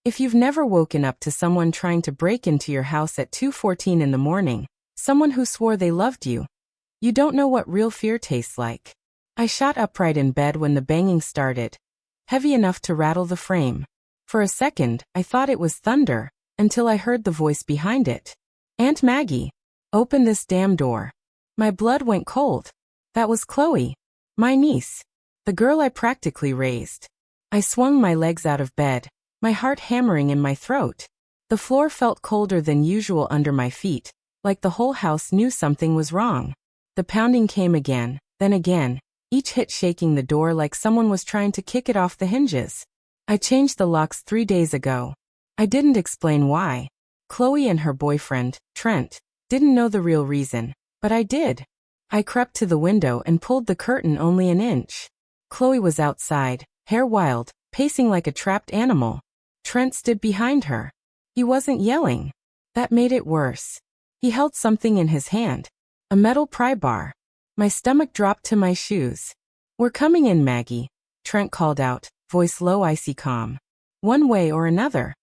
If you've never woken up to someone trying to break into your house at 2:14 in the morning, someone who swore they loved you, you don't know what real fear tastes like. I shot upright in bed when the banging started, heavy enough to rattle the frame. For a second, I thought it was thunder, until I heard the voice behind it. "Aunt Maggie, open this damn door." My blood went cold. That was Chloe, my niece, the girl I practically raised. I swung my legs out of bed, my heart hammering in my throat. The floor felt colder than usual under my feet, like the whole house knew something was wrong. The pounding came again, then again, each hit shaking the door like someone was trying to kick it off the hinges. I changed the locks 3 days ago. I didn't explain why. Chloe and her boyfriend, Trent, didn't know the real reason, but I did. I crept to the window and pulled the curtain only an inch. Chloe was outside, hair wild, pacing like a trapped animal. Trent stood behind her. He wasn't yelling. That made it worse. He held something in his hand, a metal pry bar. My stomach dropped to my shoes. "We're coming in, Maggie," Trent called out, voice low, icy calm. "One way or another."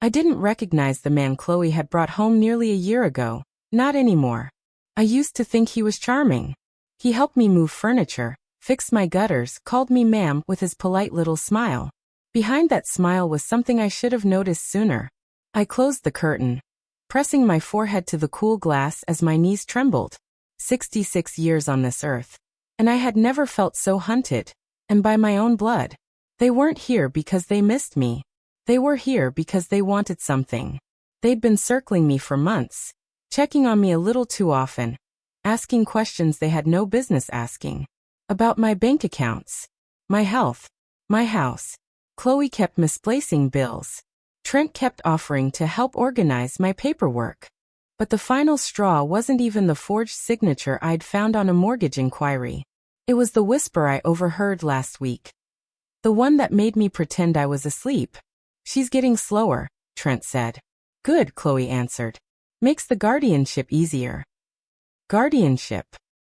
I didn't recognize the man Chloe had brought home nearly a year ago. Not anymore. I used to think he was charming. He helped me move furniture, fixed my gutters, called me ma'am with his polite little smile. Behind that smile was something I should have noticed sooner. I closed the curtain, pressing my forehead to the cool glass as my knees trembled. 66 years on this earth, and I had never felt so hunted, and by my own blood. They weren't here because they missed me. They were here because they wanted something. They'd been circling me for months, checking on me a little too often, asking questions they had no business asking. About my bank accounts, my health, my house. Chloe kept misplacing bills. Trent kept offering to help organize my paperwork. But the final straw wasn't even the forged signature I'd found on a mortgage inquiry. It was the whisper I overheard last week. The one that made me pretend I was asleep. "She's getting slower," Trent said. "Good," Chloe answered. "Makes the guardianship easier." Guardianship.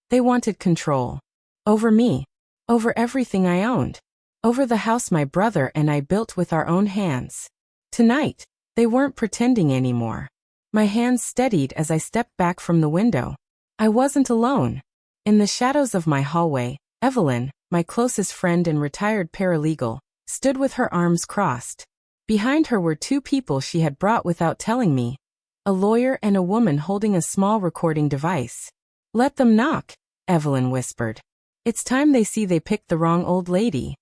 They wanted control. Over me. Over everything I owned. Over the house my brother and I built with our own hands. Tonight, they weren't pretending anymore. My hands steadied as I stepped back from the window. I wasn't alone. In the shadows of my hallway, Evelyn, my closest friend and retired paralegal, stood with her arms crossed. Behind her were 2 people she had brought without telling me. A lawyer and a woman holding a small recording device. "Let them knock," Evelyn whispered. "It's time they see they picked the wrong old lady."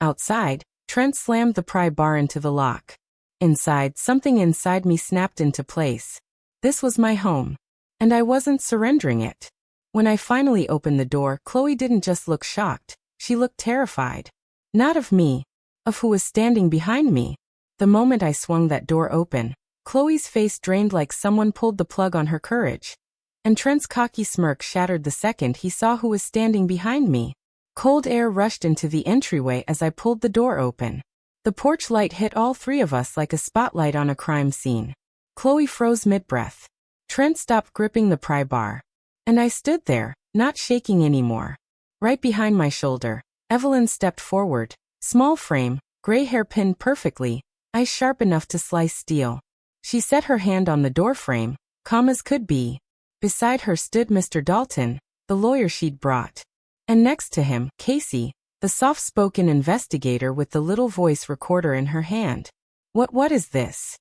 Outside, Trent slammed the pry bar into the lock. Inside, something inside me snapped into place. This was my home, and I wasn't surrendering it. When I finally opened the door, Chloe didn't just look shocked, she looked terrified. Not of me, of who was standing behind me. The moment I swung that door open, Chloe's face drained like someone pulled the plug on her courage. And Trent's cocky smirk shattered the second he saw who was standing behind me. Cold air rushed into the entryway as I pulled the door open. The porch light hit all 3 of us like a spotlight on a crime scene. Chloe froze mid-breath. Trent stopped gripping the pry bar. And I stood there, not shaking anymore. Right behind my shoulder, Evelyn stepped forward. Small frame, gray hair pinned perfectly, eyes sharp enough to slice steel. She set her hand on the doorframe, calm as could be. Beside her stood Mr. Dalton, the lawyer she'd brought. And next to him, Casey, the soft-spoken investigator with the little voice recorder in her hand. What is this?"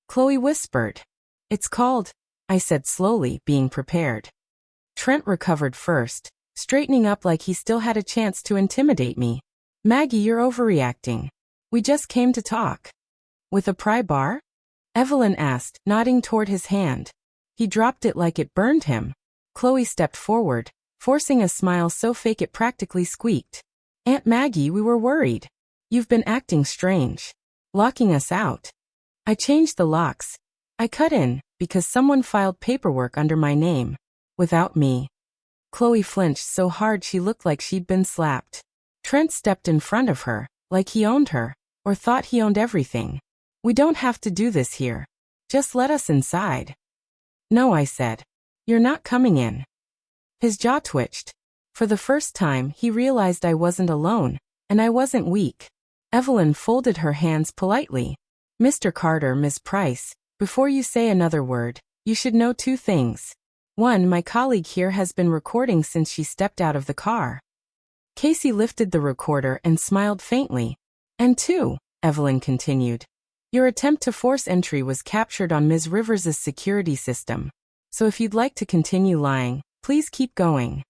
Chloe whispered. "It's called," I said slowly, being prepared. Trent recovered first, straightening up like he still had a chance to intimidate me. "Maggie, you're overreacting. We just came to talk." "With a pry bar?" Evelyn asked, nodding toward his hand. He dropped it like it burned him. Chloe stepped forward, forcing a smile so fake it practically squeaked. "Aunt Maggie, we were worried. You've been acting strange. Locking us out." I changed the locks. I cut in, because someone filed paperwork under my name. Without me. Chloe flinched so hard she looked like she'd been slapped. Trent stepped in front of her, like he owned her, or thought he owned everything. "We don't have to do this here. Just let us inside." "No," I said. "You're not coming in." His jaw twitched. For the first time, he realized I wasn't alone, and I wasn't weak. Evelyn folded her hands politely. Mr. Carter, Ms. Price, before you say another word, you should know two things. One, my colleague here has been recording since she stepped out of the car. Casey lifted the recorder and smiled faintly. And two, Evelyn continued, your attempt to force entry was captured on Ms. Rivers's security system. So if you'd like to continue lying, please keep going.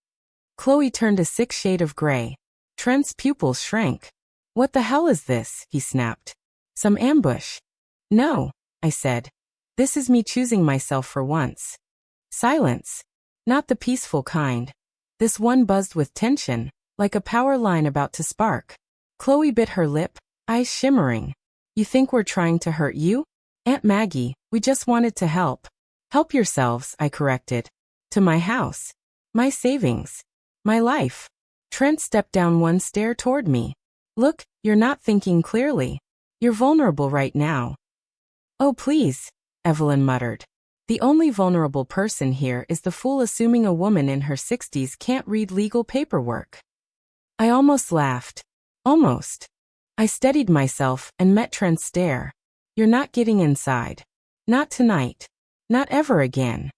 Chloe turned a sick shade of gray. Trent's pupils shrank. What the hell is this? He snapped. Some ambush. No, I said. This is me choosing myself for once. Silence. Not the peaceful kind. This one buzzed with tension, like a power line about to spark. Chloe bit her lip, eyes shimmering. You think we're trying to hurt you? Aunt Maggie, we just wanted to help. Help yourselves, I corrected. To my house. My savings. My life. Trent stepped down one stair toward me. Look, you're not thinking clearly. You're vulnerable right now. Oh please, Evelyn muttered. The only vulnerable person here is the fool assuming a woman in her 60s can't read legal paperwork. I almost laughed. Almost. I steadied myself and met Trent's stare. You're not getting inside. Not tonight. Not ever again.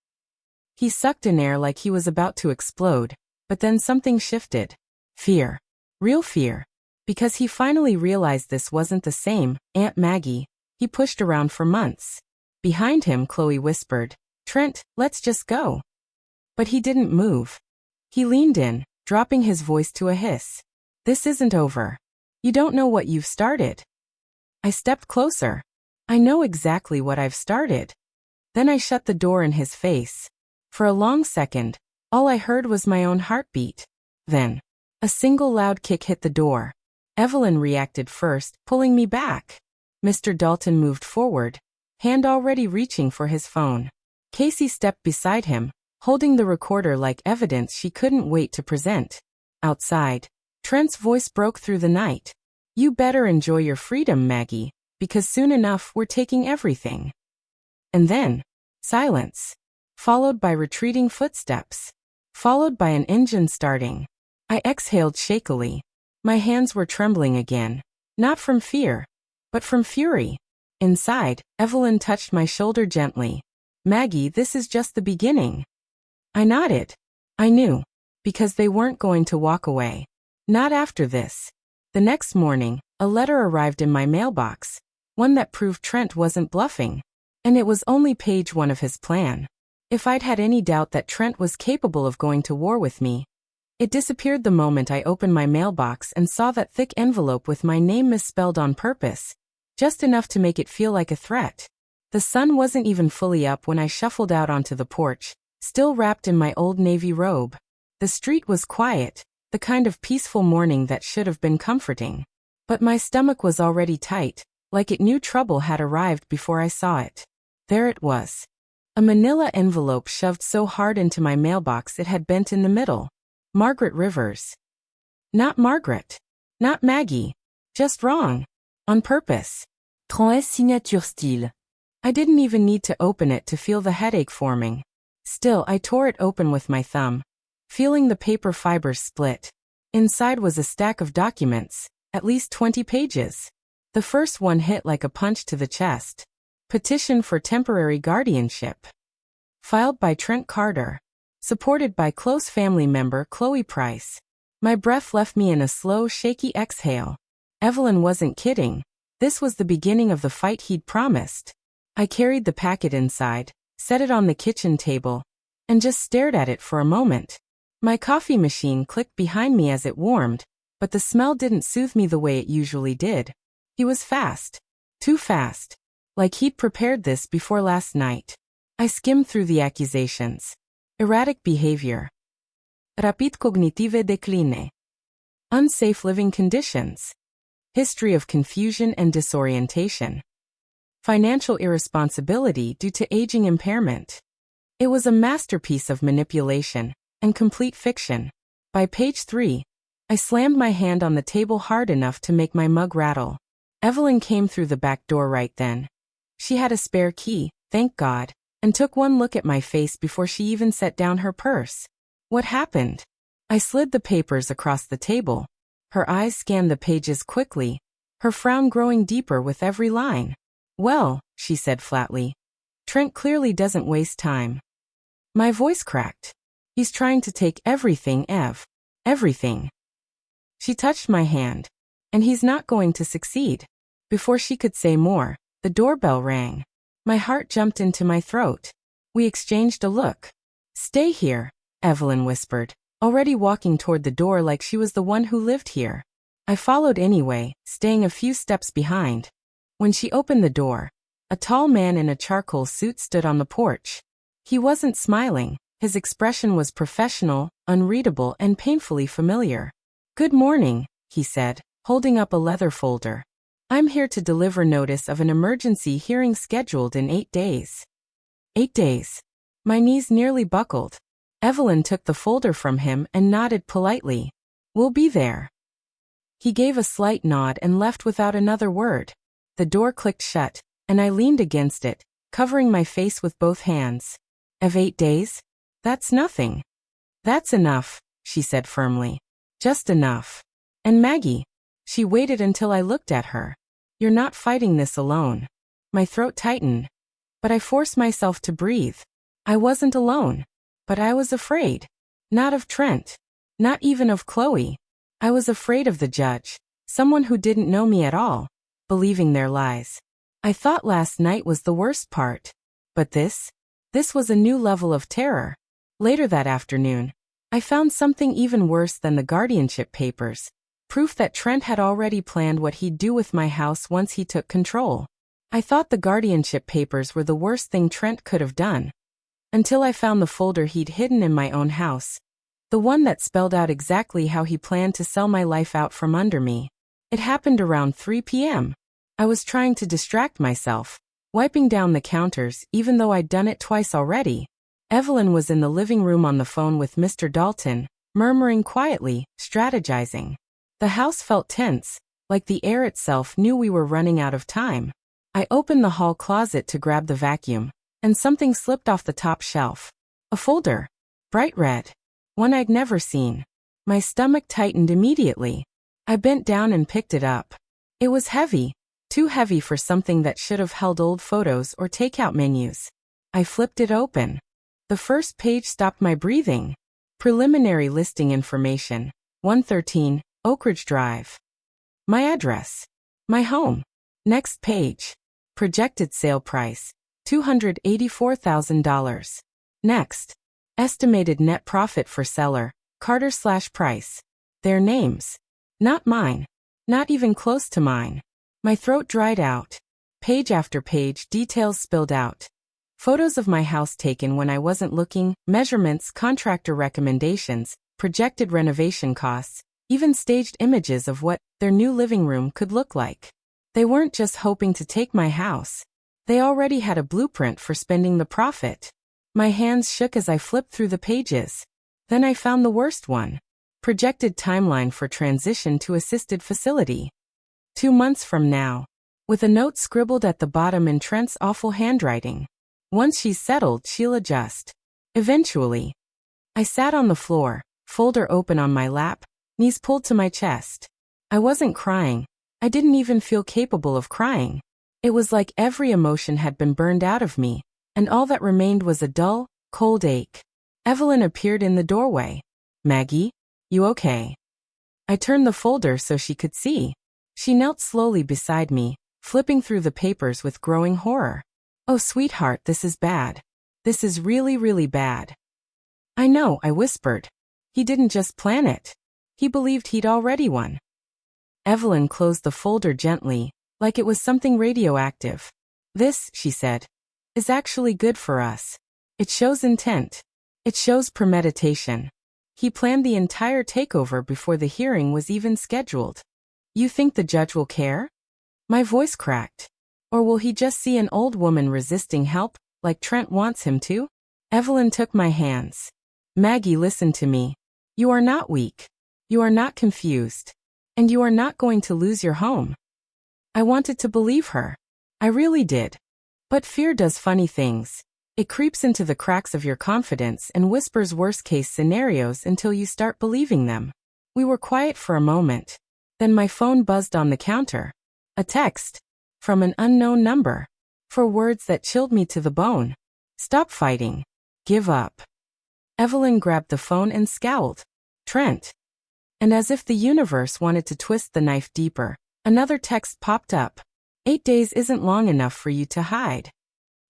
He sucked in air like he was about to explode, but then something shifted. Fear. Real fear. Because he finally realized this wasn't the same Aunt Maggie he pushed around for months. Behind him, Chloe whispered, Trent, let's just go. But he didn't move. He leaned in, dropping his voice to a hiss. This isn't over. You don't know what you've started. I stepped closer. I know exactly what I've started. Then I shut the door in his face. For a long second, all I heard was my own heartbeat. Then, a single loud kick hit the door. Evelyn reacted first, pulling me back. Mr. Dalton moved forward, hand already reaching for his phone. Casey stepped beside him, holding the recorder like evidence she couldn't wait to present. Outside, Trent's voice broke through the night. You better enjoy your freedom, Maggie, because soon enough we're taking everything. And then, silence. Followed by retreating footsteps. Followed by an engine starting. I exhaled shakily. My hands were trembling again. Not from fear, but from fury. Inside, Evelyn touched my shoulder gently. Maggie, this is just the beginning. I nodded. I knew. Because they weren't going to walk away. Not after this. The next morning, a letter arrived in my mailbox. One that proved Trent wasn't bluffing. And it was only page 1 of his plan. If I'd had any doubt that Trent was capable of going to war with me, it disappeared the moment I opened my mailbox and saw that thick envelope with my name misspelled on purpose. Just enough to make it feel like a threat. The sun wasn't even fully up when I shuffled out onto the porch, still wrapped in my old navy robe. The street was quiet, the kind of peaceful morning that should have been comforting. But my stomach was already tight, like it knew trouble had arrived before I saw it. There it was. A manila envelope shoved so hard into my mailbox it had bent in the middle. Margaret Rivers. Not Margaret. Not Maggie. Just wrong. On purpose. Trois signature style. I didn't even need to open it to feel the headache forming. Still, I tore it open with my thumb, feeling the paper fibers split. Inside was a stack of documents, at least 20 pages. The first one hit like a punch to the chest. Petition for temporary guardianship. Filed by Trent Carter. Supported by close family member Chloe Price. My breath left me in a slow, shaky exhale. Evelyn wasn't kidding. This was the beginning of the fight he'd promised. I carried the packet inside, set it on the kitchen table, and just stared at it for a moment. My coffee machine clicked behind me as it warmed, but the smell didn't soothe me the way it usually did. He was fast. Too fast. Like he'd prepared this before last night. I skimmed through the accusations. Erratic behavior. Rapide cognitive décline. Unsafe living conditions. History of confusion and disorientation. Financial irresponsibility due to aging impairment. It was a masterpiece of manipulation and complete fiction. By page 3, I slammed my hand on the table hard enough to make my mug rattle. Evelyn came through the back door right then. She had a spare key, thank God, and took one look at my face before she even set down her purse. What happened? I slid the papers across the table. Her eyes scanned the pages quickly, her frown growing deeper with every line. Well, she said flatly. Trent clearly doesn't waste time. My voice cracked. He's trying to take everything, Ev. Everything. She touched my hand. And he's not going to succeed. Before she could say more, the doorbell rang. My heart jumped into my throat. We exchanged a look. Stay here, Evelyn whispered, already walking toward the door like she was the one who lived here. I followed anyway, staying a few steps behind. When she opened the door, a tall man in a charcoal suit stood on the porch. He wasn't smiling. His expression was professional, unreadable, and painfully familiar. Good morning, he said, holding up a leather folder. I'm here to deliver notice of an emergency hearing scheduled in 8 days. 8 days. My knees nearly buckled. Evelyn took the folder from him and nodded politely. We'll be there. He gave a slight nod and left without another word. The door clicked shut, and I leaned against it, covering my face with both hands. Of 8 days? That's nothing. That's enough, she said firmly. Just enough. And Maggie? She waited until I looked at her. You're not fighting this alone. My throat tightened. But I forced myself to breathe. I wasn't alone. But I was afraid. Not of Trent. Not even of Chloe. I was afraid of the judge. Someone who didn't know me at all. Believing their lies. I thought last night was the worst part. But this was a new level of terror. Later that afternoon, I found something even worse than the guardianship papers. Proof that Trent had already planned what he'd do with my house once he took control. I thought the guardianship papers were the worst thing Trent could have done. Until I found the folder he'd hidden in my own house. The one that spelled out exactly how he planned to sell my life out from under me. It happened around 3 p.m. I was trying to distract myself, wiping down the counters even though I'd done it twice already. Evelyn was in the living room on the phone with Mr. Dalton, murmuring quietly, strategizing. The house felt tense, like the air itself knew we were running out of time. I opened the hall closet to grab the vacuum, and something slipped off the top shelf. A folder. Bright red. One I'd never seen. My stomach tightened immediately. I bent down and picked it up. It was heavy. Too heavy for something that should have held old photos or takeout menus. I flipped it open. The first page stopped my breathing. Preliminary listing information. 113, Oak Ridge Drive. My address. My home. Next page. Projected sale price. $284,000. Next. Estimated net profit for seller, Carter/Price. Their names. Not mine. Not even close to mine. My throat dried out. Page after page, details spilled out. Photos of my house taken when I wasn't looking, measurements, contractor recommendations, projected renovation costs, even staged images of what their new living room could look like. They weren't just hoping to take my house. They already had a blueprint for spending the profit. My hands shook as I flipped through the pages. Then I found the worst one. Projected timeline for transition to assisted facility. 2 months from now. With a note scribbled at the bottom in Trent's awful handwriting. Once she's settled, she'll adjust. Eventually. I sat on the floor, folder open on my lap, knees pulled to my chest. I wasn't crying. I didn't even feel capable of crying. It was like every emotion had been burned out of me, and all that remained was a dull, cold ache. Evelyn appeared in the doorway. Maggie, you okay? I turned the folder so she could see. She knelt slowly beside me, flipping through the papers with growing horror. Oh, sweetheart, this is bad. This is really, really bad. I know, I whispered. He didn't just plan it. He believed he'd already won. Evelyn closed the folder gently, like it was something radioactive. This, she said, is actually good for us. It shows intent. It shows premeditation. He planned the entire takeover before the hearing was even scheduled. You think the judge will care? My voice cracked. Or will he just see an old woman resisting help, like Trent wants him to? Evelyn took my hands. Maggie, listen to me. You are not weak. You are not confused. And you are not going to lose your home. I wanted to believe her. I really did. But fear does funny things. It creeps into the cracks of your confidence and whispers worst-case scenarios until you start believing them. We were quiet for a moment. Then my phone buzzed on the counter. A text. From an unknown number. 4 words that chilled me to the bone. Stop fighting. Give up. Evelyn grabbed the phone and scowled. Trent. And as if the universe wanted to twist the knife deeper, another text popped up. 8 days isn't long enough for you to hide.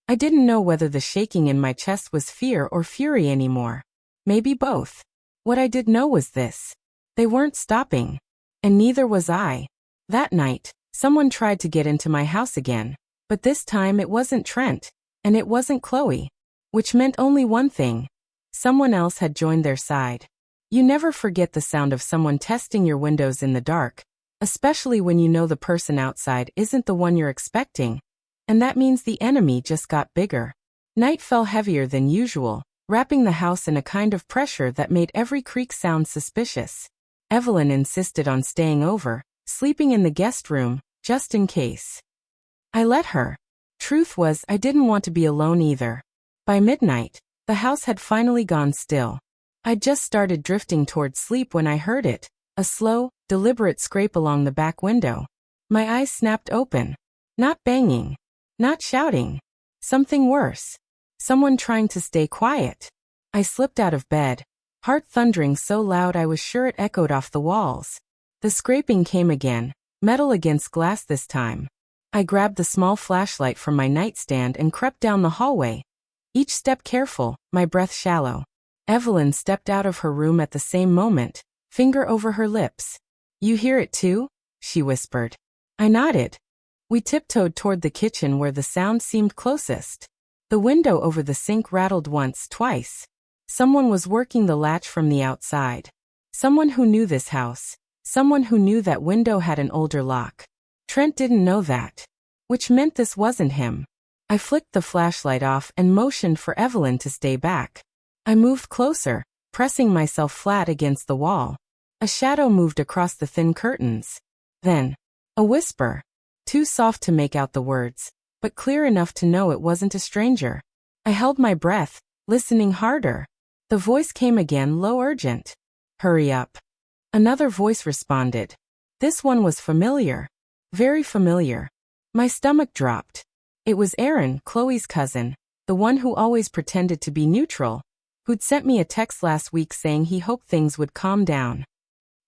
I didn't know whether the shaking in my chest was fear or fury anymore. Maybe both. What I did know was this. They weren't stopping. And neither was I. That night, someone tried to get into my house again. But this time it wasn't Trent. And it wasn't Chloe. Which meant only one thing. Someone else had joined their side. You never forget the sound of someone testing your windows in the dark, especially when you know the person outside isn't the one you're expecting. And that means the enemy just got bigger. Night fell heavier than usual, wrapping the house in a kind of pressure that made every creak sound suspicious. Evelyn insisted on staying over, sleeping in the guest room, just in case. I let her. Truth was, I didn't want to be alone either. By midnight, the house had finally gone still. I'd just started drifting toward sleep when I heard it, a slow, deliberate scrape along the back window. My eyes snapped open. Not banging. Not shouting. Something worse. Someone trying to stay quiet. I slipped out of bed, heart thundering so loud I was sure it echoed off the walls. The scraping came again, metal against glass this time. I grabbed the small flashlight from my nightstand and crept down the hallway. Each step careful, my breath shallow. Evelyn stepped out of her room at the same moment, finger over her lips. You hear it too? She whispered. I nodded. We tiptoed toward the kitchen where the sound seemed closest. The window over the sink rattled once, twice. Someone was working the latch from the outside. Someone who knew this house. Someone who knew that window had an older lock. Trent didn't know that. Which meant this wasn't him. I flicked the flashlight off and motioned for Evelyn to stay back. I moved closer, pressing myself flat against the wall. A shadow moved across the thin curtains. Then, a whisper. Too soft to make out the words, but clear enough to know it wasn't a stranger. I held my breath, listening harder. The voice came again, low, urgent. Hurry up. Another voice responded. This one was familiar. Very familiar. My stomach dropped. It was Aaron, Chloe's cousin, the one who always pretended to be neutral, who'd sent me a text last week saying he hoped things would calm down.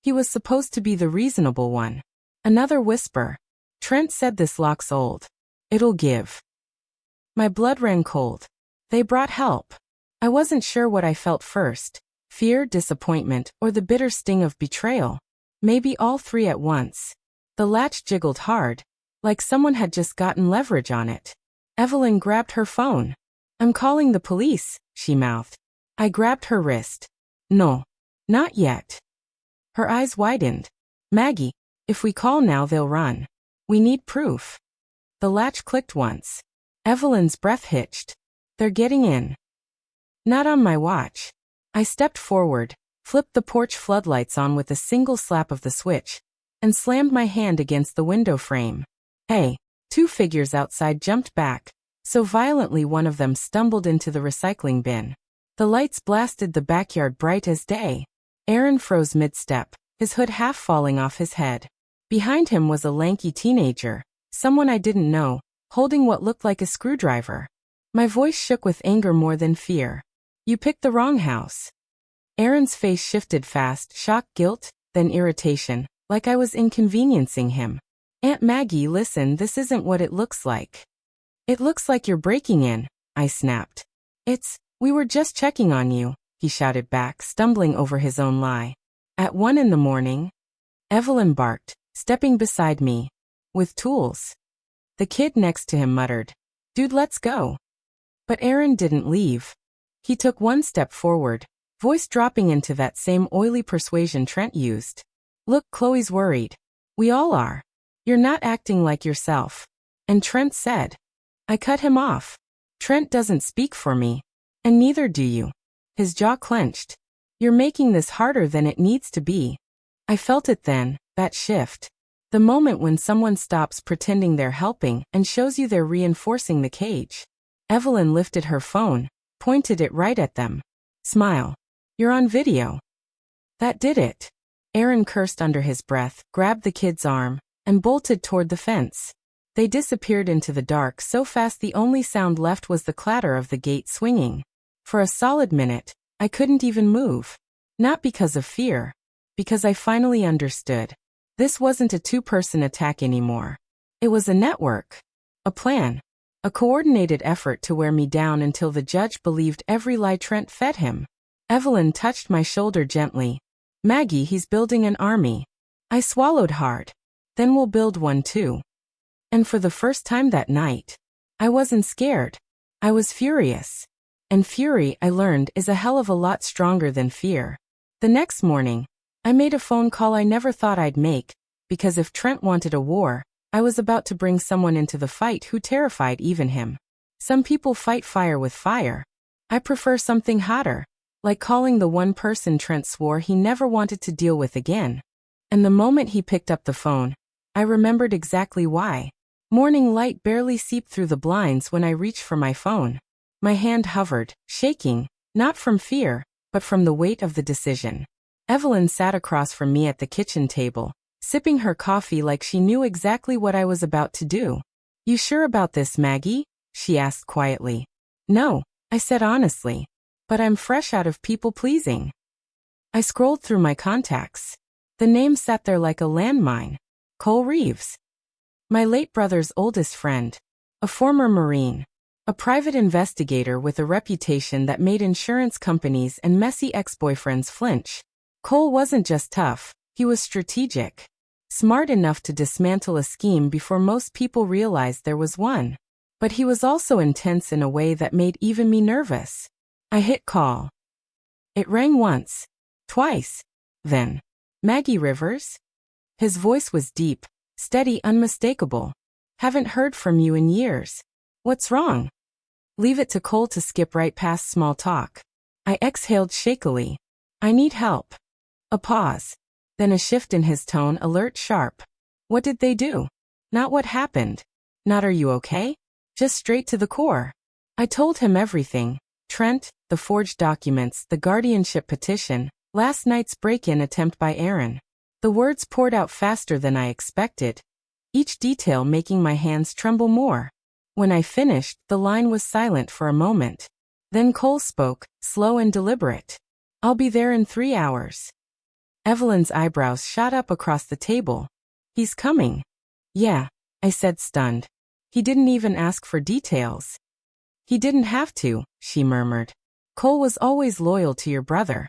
He was supposed to be the reasonable one. Another whisper. Trent said this lock's old. It'll give. My blood ran cold. They brought help. I wasn't sure what I felt first. Fear, disappointment, or the bitter sting of betrayal. Maybe all three at once. The latch jiggled hard, like someone had just gotten leverage on it. Evelyn grabbed her phone. I'm calling the police, she mouthed. I grabbed her wrist. No. Not yet. Her eyes widened. Maggie, if we call now they'll run. We need proof. The latch clicked once. Evelyn's breath hitched. They're getting in. Not on my watch. I stepped forward, flipped the porch floodlights on with a single slap of the switch, and slammed my hand against the window frame. Hey! 2 figures outside jumped back, so violently one of them stumbled into the recycling bin. The lights blasted the backyard bright as day. Aaron froze mid-step, his hood half falling off his head. Behind him was a lanky teenager, someone I didn't know, holding what looked like a screwdriver. My voice shook with anger more than fear. You picked the wrong house. Aaron's face shifted fast, shock, guilt, then irritation, like I was inconveniencing him. Aunt Maggie, listen, this isn't what it looks like. It looks like you're breaking in, I snapped. We were just checking on you, he shouted back, stumbling over his own lie. At 1 in the morning? Evelyn barked, stepping beside me. With tools. The kid next to him muttered, Dude, let's go. But Aaron didn't leave. He took 1 step forward, voice dropping into that same oily persuasion Trent used. Look, Chloe's worried. We all are. You're not acting like yourself. And Trent said. I cut him off. Trent doesn't speak for me. And neither do you. His jaw clenched. You're making this harder than it needs to be. I felt it then, that shift. The moment when someone stops pretending they're helping and shows you they're reinforcing the cage. Evelyn lifted her phone, pointed it right at them. Smile. You're on video. That did it. Aaron cursed under his breath, grabbed the kid's arm, and bolted toward the fence. They disappeared into the dark so fast the only sound left was the clatter of the gate swinging. For a solid minute, I couldn't even move. Not because of fear. Because I finally understood. This wasn't a two-person attack anymore. It was a network. A plan. A coordinated effort to wear me down until the judge believed every lie Trent fed him. Evelyn touched my shoulder gently. Maggie, he's building an army. I swallowed hard. Then we'll build one too. And for the first time that night, I wasn't scared. I was furious. And fury, I learned, is a hell of a lot stronger than fear. The next morning, I made a phone call I never thought I'd make, because if Trent wanted a war, I was about to bring someone into the fight who terrified even him. Some people fight fire with fire. I prefer something hotter, like calling the one person Trent swore he never wanted to deal with again. And the moment he picked up the phone, I remembered exactly why. Morning light barely seeped through the blinds when I reached for my phone. My hand hovered, shaking, not from fear, but from the weight of the decision. Evelyn sat across from me at the kitchen table, sipping her coffee like she knew exactly what I was about to do. "You sure about this, Maggie?" she asked quietly. "No," I said honestly. "But I'm fresh out of people-pleasing." I scrolled through my contacts. The name sat there like a landmine. Cole Reeves. My late brother's oldest friend. A former Marine. A private investigator with a reputation that made insurance companies and messy ex-boyfriends flinch. Cole wasn't just tough, he was strategic. Smart enough to dismantle a scheme before most people realized there was one. But he was also intense in a way that made even me nervous. I hit call. It rang once. Twice. Then. "Maggie Rivers?" His voice was deep, steady, unmistakable. "Haven't heard from you in years. What's wrong?" Leave it to Cole to skip right past small talk. I exhaled shakily. "I need help." A pause. Then a shift in his tone, alert, sharp. "What did they do?" Not what happened. Not "are you okay?" Just straight to the core. I told him everything. Trent, the forged documents, the guardianship petition, last night's break-in attempt by Aaron. The words poured out faster than I expected, each detail making my hands tremble more. When I finished, the line was silent for a moment. Then Cole spoke, slow and deliberate. "I'll be there in 3 hours." Evelyn's eyebrows shot up across the table. "He's coming." "Yeah," I said, stunned. "He didn't even ask for details." "He didn't have to," she murmured. "Cole was always loyal to your brother."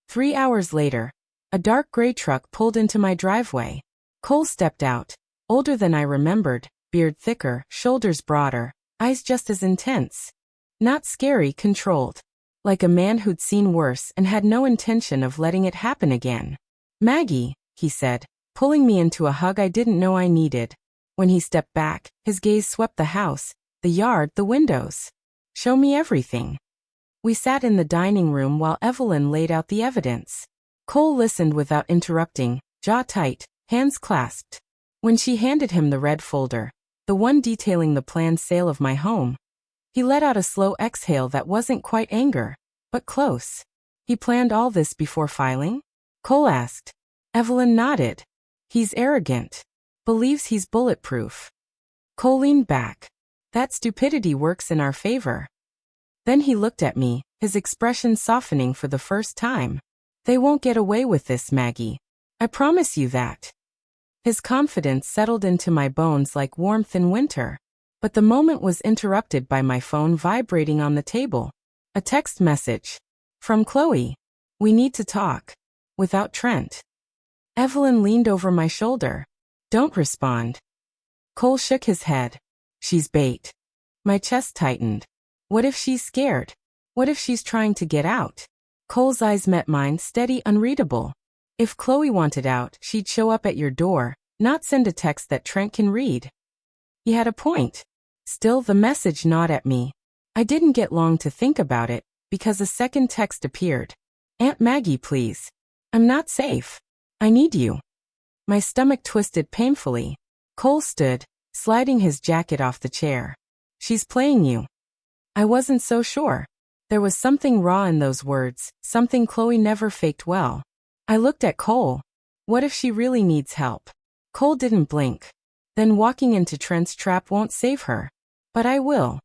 3 hours later, a dark gray truck pulled into my driveway. Cole stepped out, older than I remembered, beard thicker, shoulders broader, eyes just as intense. Not scary, controlled. Like a man who'd seen worse and had no intention of letting it happen again. "Maggie," he said, pulling me into a hug I didn't know I needed. When he stepped back, his gaze swept the house, the yard, the windows. "Show me everything." We sat in the dining room while Evelyn laid out the evidence. Cole listened without interrupting, jaw tight, hands clasped. When she handed him the red folder, the one detailing the planned sale of my home, he let out a slow exhale that wasn't quite anger, but close. "He planned all this before filing?" Cole asked. Evelyn nodded. "He's arrogant. Believes he's bulletproof." Cole leaned back. "That stupidity works in our favor." Then he looked at me, his expression softening for the first time. "They won't get away with this, Maggie. I promise you that." His confidence settled into my bones like warmth in winter. But the moment was interrupted by my phone vibrating on the table. A text message. From Chloe. "We need to talk. Without Trent." Evelyn leaned over my shoulder. "Don't respond." Cole shook his head. "She's bait." My chest tightened. What if she's scared? What if she's trying to get out? Cole's eyes met mine, steady, unreadable. "If Chloe wanted out, she'd show up at your door, not send a text that Trent can read." He had a point. Still, the message gnawed at me. I didn't get long to think about it, because a second text appeared. "Aunt Maggie, please. I'm not safe. I need you." My stomach twisted painfully. Cole stood, sliding his jacket off the chair. "She's playing you." I wasn't so sure. There was something raw in those words, something Chloe never faked well. I looked at Cole. What if she really needs help? Cole didn't blink. Then walking into Trent's trap won't save her. But I will.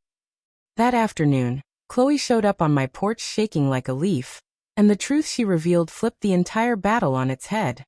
That afternoon, Chloe showed up on my porch shaking like a leaf, and the truth she revealed flipped the entire battle on its head.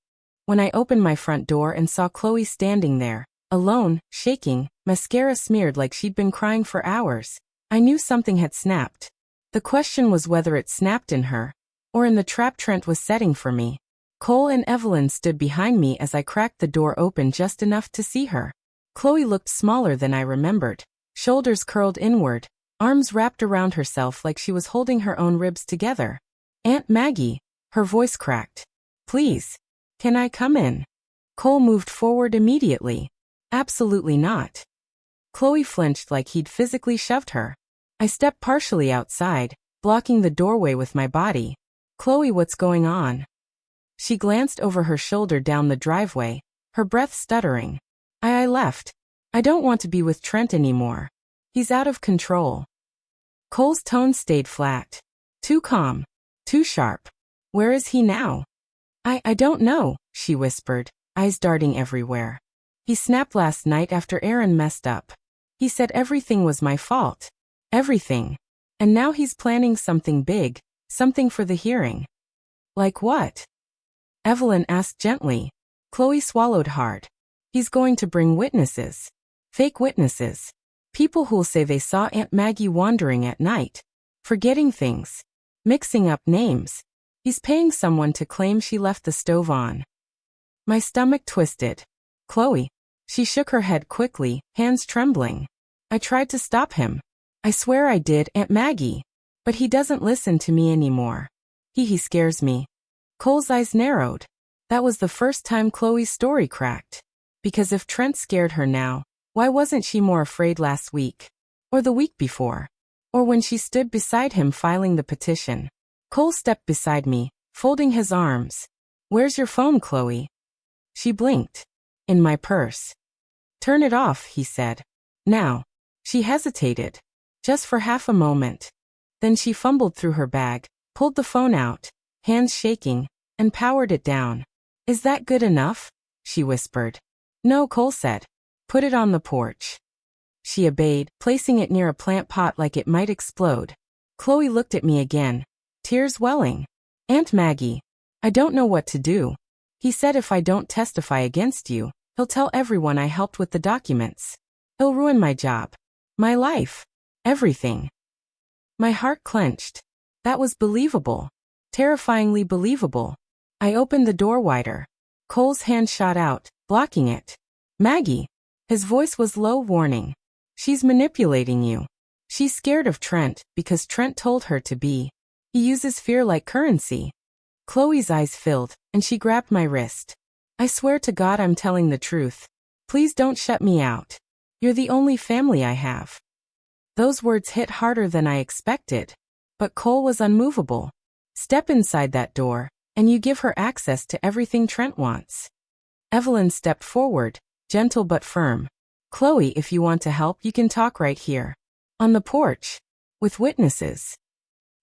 When I opened my front door and saw Chloe standing there, alone, shaking, mascara smeared like she'd been crying for hours, I knew something had snapped. The question was whether it snapped in her, or in the trap Trent was setting for me. Cole and Evelyn stood behind me as I cracked the door open just enough to see her. Chloe looked smaller than I remembered, shoulders curled inward, arms wrapped around herself like she was holding her own ribs together. "Aunt Maggie," her voice cracked. "Please. Can I come in?" Cole moved forward immediately. "Absolutely not." Chloe flinched like he'd physically shoved her. I stepped partially outside, blocking the doorway with my body. "Chloe, what's going on?" She glanced over her shoulder down the driveway, her breath stuttering. I left. I don't want to be with Trent anymore. He's out of control." Cole's tone stayed flat. Too calm. Too sharp. "Where is he now?" I don't know," she whispered, eyes darting everywhere. "He snapped last night after Aaron messed up. He said everything was my fault. Everything. And now he's planning something big, something for the hearing." "Like what?" Evelyn asked gently. Chloe swallowed hard. "He's going to bring witnesses. Fake witnesses. People who'll say they saw Aunt Maggie wandering at night, forgetting things, mixing up names. He's paying someone to claim she left the stove on." My stomach twisted. "Chloe." She shook her head quickly, hands trembling. "I tried to stop him. I swear I did, Aunt Maggie. But he doesn't listen to me anymore. He scares me." Cole's eyes narrowed. That was the first time Chloe's story cracked. Because if Trent scared her now, why wasn't she more afraid last week? Or the week before? Or when she stood beside him filing the petition? Cole stepped beside me, folding his arms. "Where's your phone, Chloe?" She blinked. "In my purse." "Turn it off," he said. "Now." She hesitated. Just for half a moment. Then she fumbled through her bag, pulled the phone out, hands shaking, and powered it down. "Is that good enough?" she whispered. "No," Cole said. "Put it on the porch." She obeyed, placing it near a plant pot like it might explode. Chloe looked at me again, tears welling. "Aunt Maggie, I don't know what to do. He said if I don't testify against you, he'll tell everyone I helped with the documents. He'll ruin my job, my life, everything." My heart clenched. That was believable. Terrifyingly believable. I opened the door wider. Cole's hand shot out, blocking it. "Maggie." His voice was low, warning. "She's manipulating you. She's scared of Trent because Trent told her to be. He uses fear like currency." Chloe's eyes filled, and she grabbed my wrist. "I swear to God I'm telling the truth. Please don't shut me out. You're the only family I have." Those words hit harder than I expected. But Cole was unmovable. "Step inside that door, and you give her access to everything Trent wants." Evelyn stepped forward, gentle but firm. "Chloe, if you want to help, you can talk right here. On the porch. With witnesses."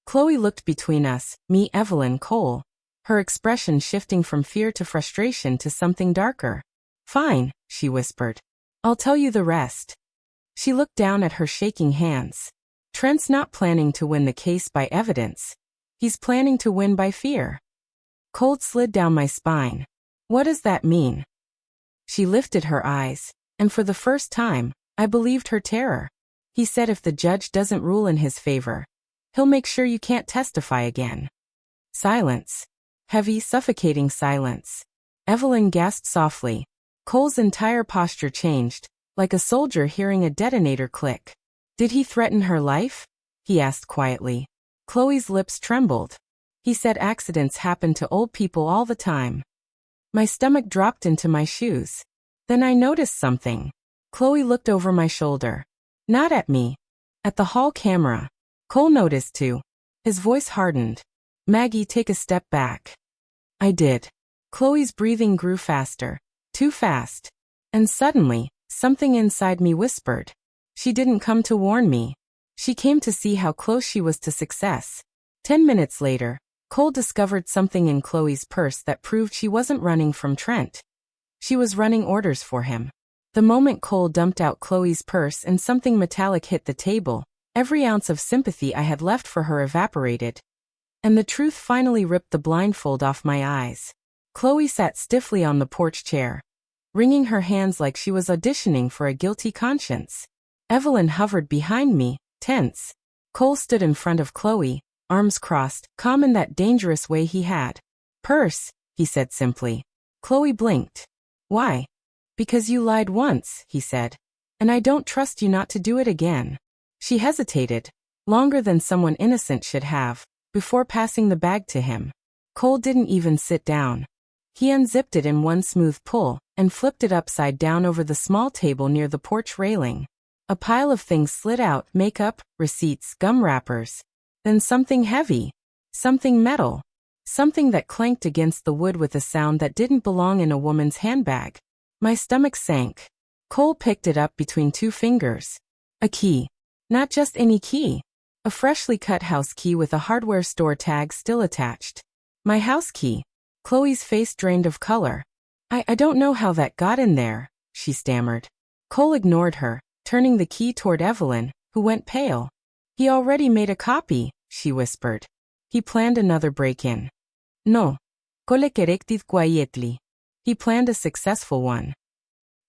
Chloe looked between us, me, Evelyn, Cole, her expression shifting from fear to frustration to something darker. "Fine," she whispered. "I'll tell you the rest." She looked down at her shaking hands. "Trent's not planning to win the case by evidence. He's planning to win by fear." Cold slid down my spine. "What does that mean?" She lifted her eyes, and for the first time, I believed her terror. "He said if the judge doesn't rule in his favor, he'll make sure you can't testify again." Silence. Heavy, suffocating silence. Evelyn gasped softly. Cole's entire posture changed, like a soldier hearing a detonator click. "Did he threaten her life?" he asked quietly. Chloe's lips trembled. "He said accidents happen to old people all the time." My stomach dropped into my shoes. Then I noticed something. Chloe looked over my shoulder. Not at me. At the hall camera. Cole noticed too. His voice hardened. "Maggie, take a step back." I did. Chloe's breathing grew faster. Too fast. And suddenly, something inside me whispered. She didn't come to warn me. She came to see how close she was to success. 10 minutes later, Cole discovered something in Chloe's purse that proved she wasn't running from Trent. She was running orders for him. The moment Cole dumped out Chloe's purse and something metallic hit the table, every ounce of sympathy I had left for her evaporated. And the truth finally ripped the blindfold off my eyes. Chloe sat stiffly on the porch chair, wringing her hands like she was auditioning for a guilty conscience. Evelyn hovered behind me, tense. Cole stood in front of Chloe, arms crossed, calm in that dangerous way he had. "Purse," he said simply. Chloe blinked. "Why?" "Because you lied once," he said. "And I don't trust you not to do it again." She hesitated, longer than someone innocent should have, before passing the bag to him. Cole didn't even sit down. He unzipped it in one smooth pull and flipped it upside down over the small table near the porch railing. A pile of things slid out: makeup, receipts, gum wrappers. Then something heavy. Something metal. Something that clanked against the wood with a sound that didn't belong in a woman's handbag. My stomach sank. Cole picked it up between two fingers. A key. Not just any key. A freshly cut house key with a hardware store tag still attached. My house key. Chloe's face drained of color. I don't know how that got in there," she stammered. Cole ignored her, turning the key toward Evelyn, who went pale. "He already made a copy," she whispered. "He planned another break-in." "No. Cole corrected quietly. He planned a successful one."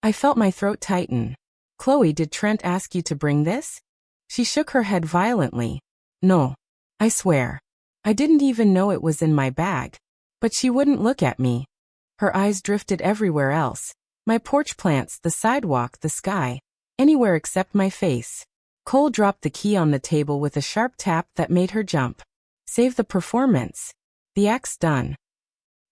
I felt my throat tighten. "Chloe, did Trent ask you to bring this?" She shook her head violently. "No. I swear. I didn't even know it was in my bag." But she wouldn't look at me. Her eyes drifted everywhere else. My porch plants, the sidewalk, the sky. Anywhere except my face. Cole dropped the key on the table with a sharp tap that made her jump. "Save the performance. The act's done."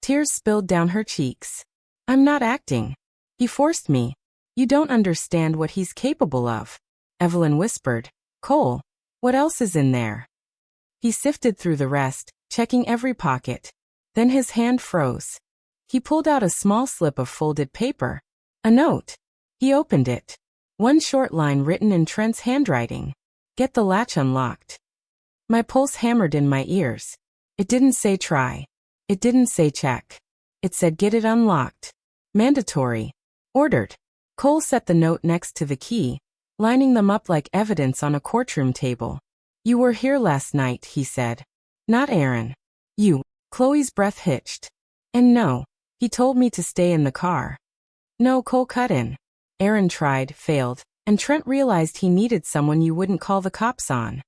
Tears spilled down her cheeks. "I'm not acting. He forced me. You don't understand what he's capable of," Evelyn whispered. "Cole, what else is in there?" He sifted through the rest, checking every pocket. Then his hand froze. He pulled out a small slip of folded paper. A note. He opened it. One short line written in Trent's handwriting. "Get the latch unlocked." My pulse hammered in my ears. It didn't say try. It didn't say check. It said get it unlocked. Mandatory. Ordered. Cole set the note next to the key, lining them up like evidence on a courtroom table. "You were here last night," he said. "Not Aaron. You." Chloe's breath hitched. "And no, he told me to stay in the car." "No," Cole cut in. "Aaron tried, failed, and Trent realized he needed someone you wouldn't call the cops on.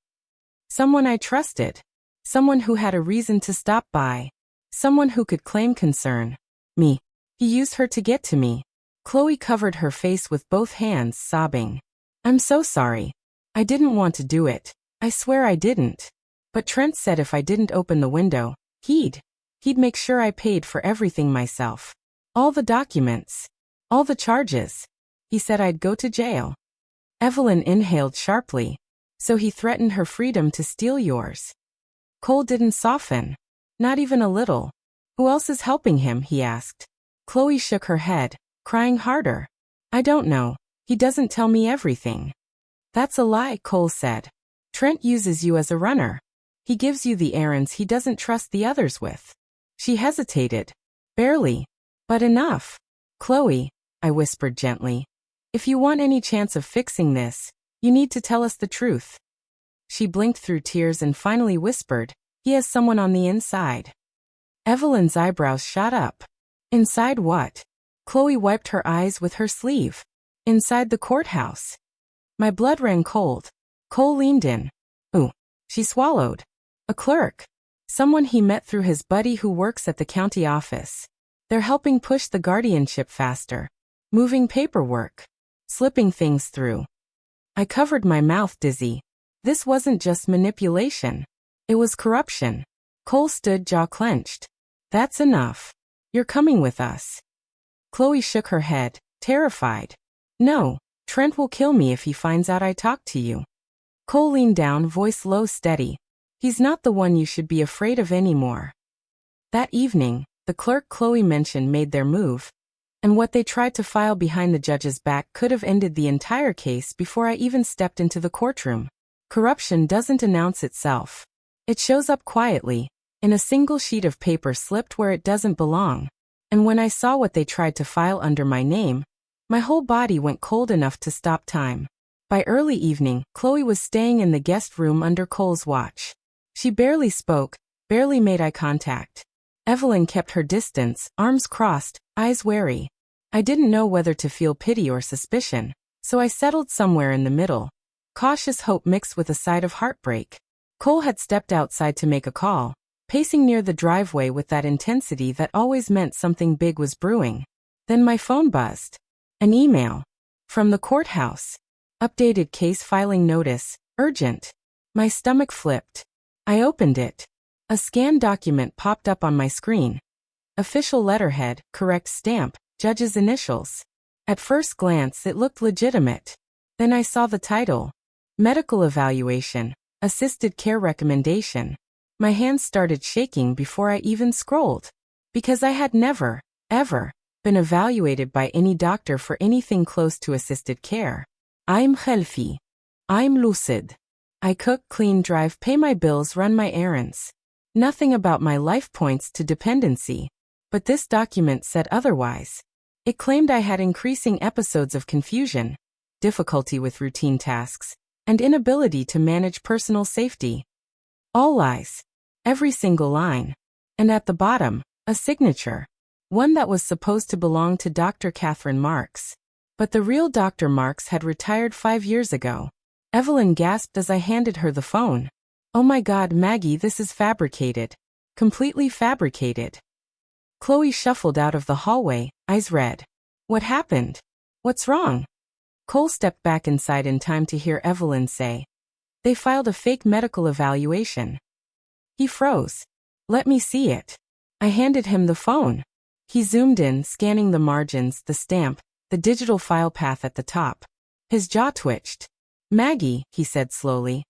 Someone I trusted. Someone who had a reason to stop by. Someone who could claim concern. Me. He used her to get to me." Chloe covered her face with both hands, sobbing. "I'm so sorry. I didn't want to do it. I swear I didn't. But Trent said if I didn't open the window, he'd make sure I paid for everything myself. All the documents. All the charges. He said I'd go to jail." Evelyn inhaled sharply. "So he threatened her freedom to steal yours." Cole didn't soften. Not even a little. "Who else is helping him?" he asked. Chloe shook her head, crying harder. "I don't know. He doesn't tell me everything." "That's a lie," Cole said. "Trent uses you as a runner. He gives you the errands he doesn't trust the others with." She hesitated. "Barely. But enough." "Chloe," I whispered gently, "if you want any chance of fixing this, you need to tell us the truth." She blinked through tears and finally whispered, "He has someone on the inside." Evelyn's eyebrows shot up. "Inside what?" Chloe wiped her eyes with her sleeve. "Inside the courthouse." My blood ran cold. Cole leaned in. "Ooh." She swallowed. "A clerk. Someone he met through his buddy who works at the county office. They're helping push the guardianship faster. Moving paperwork. Slipping things through." I covered my mouth, dizzy. This wasn't just manipulation. It was corruption. Cole stood, jaw clenched. "That's enough. You're coming with us." Chloe shook her head, terrified. "No, Trent will kill me if he finds out I talked to you." Cole leaned down, voice low, steady. "He's not the one you should be afraid of anymore." That evening, the clerk Chloe mentioned made their move, and what they tried to file behind the judge's back could have ended the entire case before I even stepped into the courtroom. Corruption doesn't announce itself. It shows up quietly, in a single sheet of paper slipped where it doesn't belong. And when I saw what they tried to file under my name, My whole body went cold enough to stop time. By early evening, Chloe was staying in the guest room under Cole's watch. She barely spoke, barely made eye contact. Evelyn kept her distance, arms crossed, eyes wary. I didn't know whether to feel pity or suspicion, so I settled somewhere in the middle. Cautious hope mixed with a side of heartbreak. Cole had stepped outside to make a call, pacing near the driveway with that intensity that always meant something big was brewing. Then my phone buzzed. An email. From the courthouse. Updated case filing notice, urgent. My stomach flipped. I opened it. A scanned document popped up on my screen. Official letterhead, correct stamp, judge's initials. At first glance it looked legitimate. Then I saw the title. Medical evaluation, assisted care recommendation. My hands started shaking before I even scrolled. Because I had never, ever, been evaluated by any doctor for anything close to assisted care. I'm healthy. I'm lucid. I cook, clean, drive, pay my bills, run my errands. Nothing about my life points to dependency. But this document said otherwise. It claimed I had increasing episodes of confusion, difficulty with routine tasks, and inability to manage personal safety. All lies. Every single line. And at the bottom, a signature. One that was supposed to belong to Dr. Catherine Marks. But the real Dr. Marks had retired 5 years ago. Evelyn gasped as I handed her the phone. Oh my God, Maggie, this is fabricated. Completely fabricated. Chloe shuffled out of the hallway, eyes red. What happened? What's wrong? Cole stepped back inside in time to hear Evelyn say. They filed a fake medical evaluation. He froze. Let me see it. I handed him the phone. He zoomed in, scanning the margins, the stamp, the digital file path at the top. His jaw twitched. Maggie, he said slowly.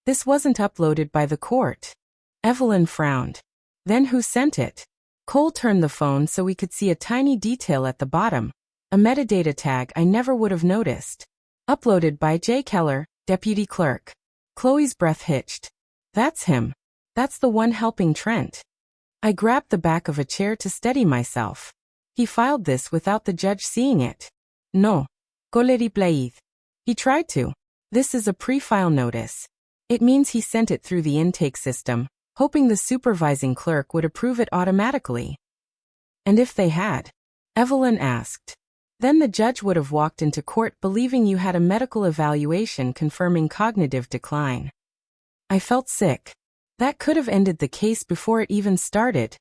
This wasn't uploaded by the court. Evelyn frowned. Then who sent it? Cole turned the phone so we could see a tiny detail at the bottom. A metadata tag I never would have noticed. Uploaded by J. Keller, deputy clerk. Chloe's breath hitched. That's him. That's the one helping Trent. I grabbed the back of a chair to steady myself. He filed this without the judge seeing it. No. Coleri plaid. He tried to. This is a pre-file notice. It means he sent it through the intake system, hoping the supervising clerk would approve it automatically. And if they had? Evelyn asked. Then the judge would have walked into court believing you had a medical evaluation confirming cognitive decline. I felt sick. That could have ended the case before it even started,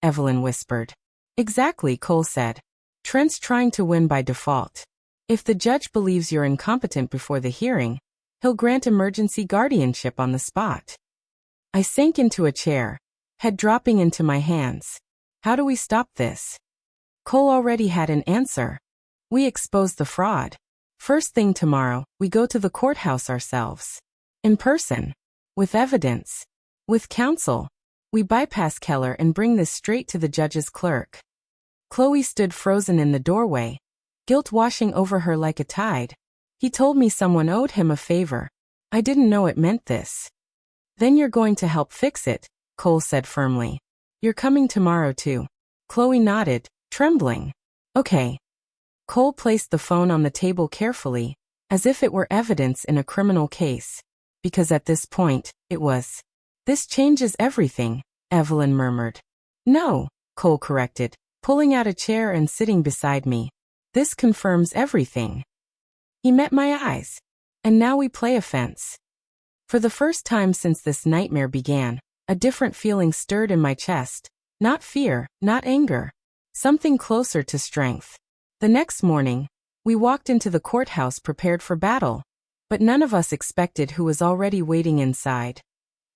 Evelyn whispered. Exactly, Cole said. Trent's trying to win by default. If the judge believes you're incompetent before the hearing, he'll grant emergency guardianship on the spot. I sank into a chair, head dropping into my hands. How do we stop this? Cole already had an answer. We expose the fraud. First thing tomorrow, we go to the courthouse ourselves. In person. With evidence. With counsel. We bypass Keller and bring this straight to the judge's clerk. Chloe stood frozen in the doorway, guilt washing over her like a tide. He told me someone owed him a favor. I didn't know it meant this. Then you're going to help fix it, Cole said firmly. You're coming tomorrow too. Chloe nodded, trembling. Okay. Cole placed the phone on the table carefully, as if it were evidence in a criminal case. Because at this point, it was. This changes everything, Evelyn murmured. No, Cole corrected, pulling out a chair and sitting beside me. This confirms everything. He met my eyes. And now we play offense. For the first time since this nightmare began, a different feeling stirred in my chest. Not fear, not anger. Something closer to strength. The next morning, we walked into the courthouse prepared for battle. But none of us expected who was already waiting inside.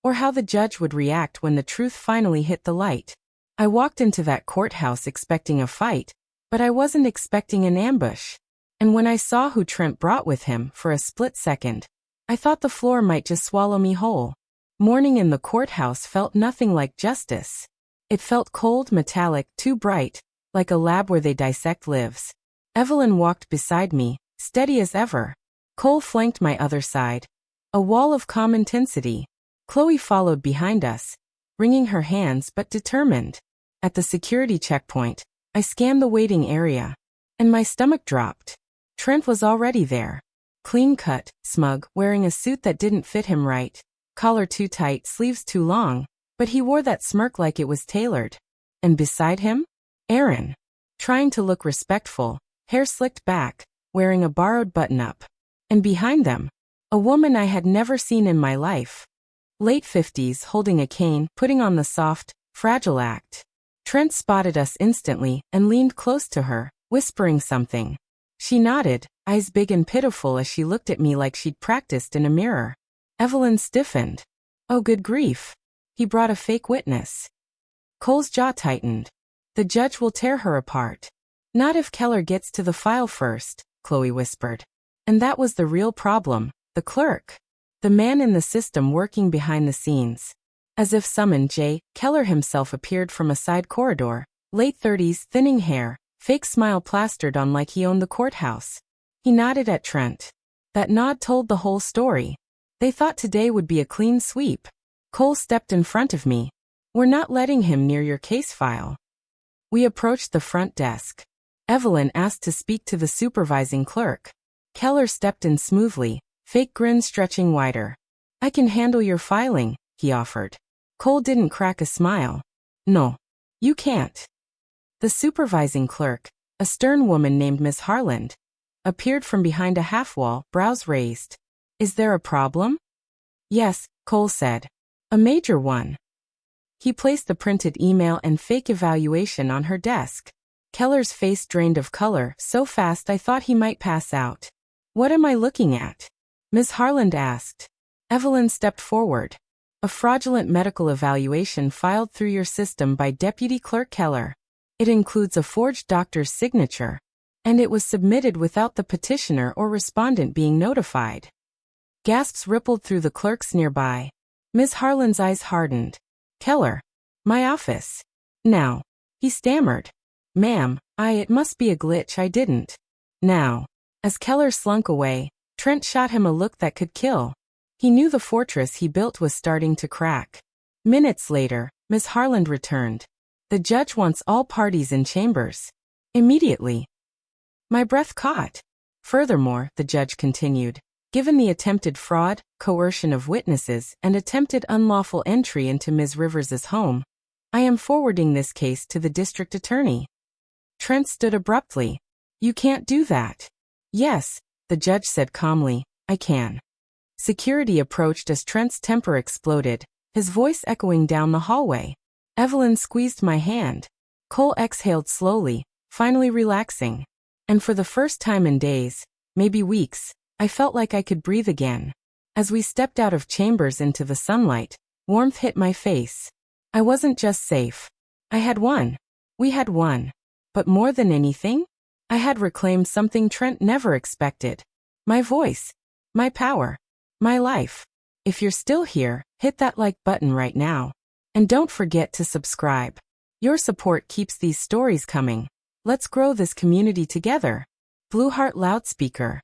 Or how the judge would react when the truth finally hit the light. I walked into that courthouse expecting a fight, but I wasn't expecting an ambush. And when I saw who Trent brought with him for a split second, I thought the floor might just swallow me whole. Morning in the courthouse felt nothing like justice. It felt cold, metallic, too bright, like a lab where they dissect lives. Evelyn walked beside me, steady as ever. Cole flanked my other side. A wall of calm intensity. Chloe followed behind us, wringing her hands but determined. At the security checkpoint, I scanned the waiting area. And my stomach dropped. Trent was already there. Clean-cut, smug, wearing a suit that didn't fit him right. Collar too tight, sleeves too long, but he wore that smirk like it was tailored. And beside him? Aaron. Trying to look respectful, hair slicked back, wearing a borrowed button-up. And behind them, a woman I had never seen in my life. Late 50s, holding a cane, putting on the soft, fragile act. Trent spotted us instantly and leaned close to her, whispering something. She nodded, eyes big and pitiful as she looked at me like she'd practiced in a mirror. Evelyn stiffened. Oh, good grief. He brought a fake witness. Cole's jaw tightened. The judge will tear her apart. Not if Keller gets to the file first, Chloe whispered. And that was the real problem, the clerk. The man in the system working behind the scenes. As if summoned, Keller himself appeared from a side corridor, late 30s, thinning hair, fake smile plastered on like he owned the courthouse. He nodded at Trent. That nod told the whole story. They thought today would be a clean sweep. Cole stepped in front of me. We're not letting him near your case file. We approached the front desk. Evelyn asked to speak to the supervising clerk. Keller stepped in smoothly, fake grin stretching wider. I can handle your filing, he offered. Cole didn't crack a smile. No. You can't. The supervising clerk, a stern woman named Miss Harland, appeared from behind a half-wall, brows raised. Is there a problem? Yes, Cole said. A major one. He placed the printed email and fake evaluation on her desk. Keller's face drained of color so fast I thought he might pass out. What am I looking at? Miss Harland asked. Evelyn stepped forward. A fraudulent medical evaluation filed through your system by Deputy Clerk Keller. It includes a forged doctor's signature. And it was submitted without the petitioner or respondent being notified. Gasps rippled through the clerks nearby. Miss Harland's eyes hardened. Keller. My office. Now. He stammered. Ma'am, it must be a glitch, I didn't. Now. As Keller slunk away, Trent shot him a look that could kill. He knew the fortress he built was starting to crack. Minutes later, Miss Harland returned. The judge wants all parties in chambers. Immediately. My breath caught. Furthermore, the judge continued, given the attempted fraud, coercion of witnesses, and attempted unlawful entry into Ms. Rivers's home, I am forwarding this case to the district attorney. Trent stood abruptly. You can't do that. Yes, the judge said calmly, I can. Security approached as Trent's temper exploded, his voice echoing down the hallway. Evelyn squeezed my hand. Cole exhaled slowly, finally relaxing. And for the first time in days, maybe weeks, I felt like I could breathe again. As we stepped out of chambers into the sunlight, warmth hit my face. I wasn't just safe. I had won. We had won. But more than anything, I had reclaimed something Trent never expected. My voice. My power. My life. If you're still here, hit that like button right now. And don't forget to subscribe. Your support keeps these stories coming. Let's grow this community together. Blue Heart Loudspeaker.